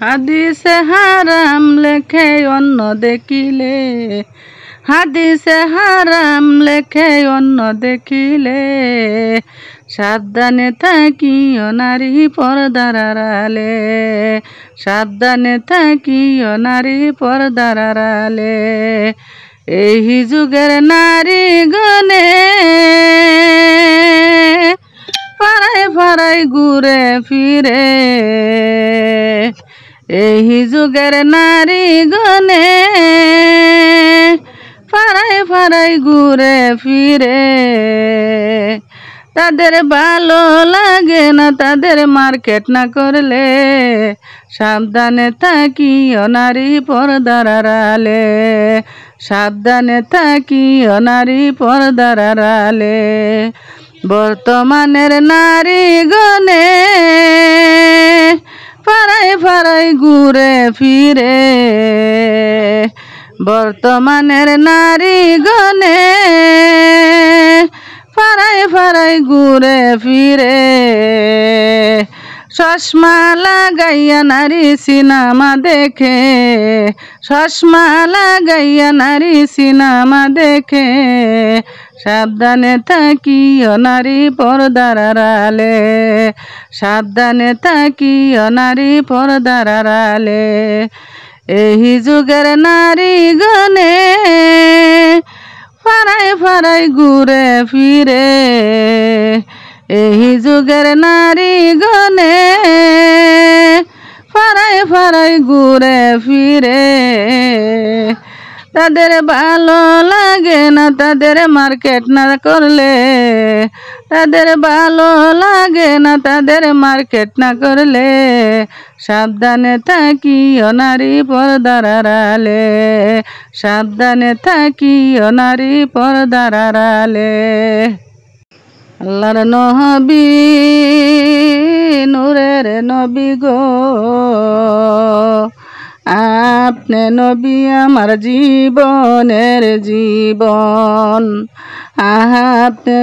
হাদিসে হারাম লেখে অন্য দেখিলে, হাদিসে হারাম লেখে অন্য দেখিলে, সাবধানে থাকিও নারী পর্দার আড়ালে, সাবধানে থাকিও নারী পর্দার আড়ালে। এই যুগের নারী গনে পাড়ায় পাড়ায় ঘুরে ফিরে, এই যুগের নারী গনে পাড়ায় পাড়ায় ঘুরে ফিরে। তাদের ভালো লাগে না তাদের মার্কেট না করলে, সাবধানে থাকিও নারী পর্দার আড়ালে, সাবধানে থাকিও নারী পর্দার আড়ালে। বর্তমানের নারী গনে পাড়ায় পাড়ায় ঘুরে ফিরে, বর্তমানের নারী গনে পাড়ায় পাড়ায় ঘুরে ফিরে। চশমা লাগাইয়া নারী সিনেমা দেখে, চশমা লাগাইয়া নারী সিনেমা দেখে, সাবধানে থাকিও নারী পর্দার আড়ালে, সাবধানে থাকিও নারী পর্দার আড়ালে। এই যুগের নারী গনে পাড়ায় পাড়ায় ঘুরে ফিরে, এই যুগের নারী গনে পাড়ায় পাড়ায় ঘুরে ফিরে। তাদের ভালো লাগে না তাদের মার্কেট না করলে, তাদের ভালো লাগে না তাদের মার্কেট না করলে, সাবধানে থাকিও নারী পর্দার আড়ালে, সাবধানে থাকিও নারী পর্দার আড়ালে। আল্লাহর নবী নূরের নবী গো, আপনি নবী আমার জীবনের জীবন, আপনি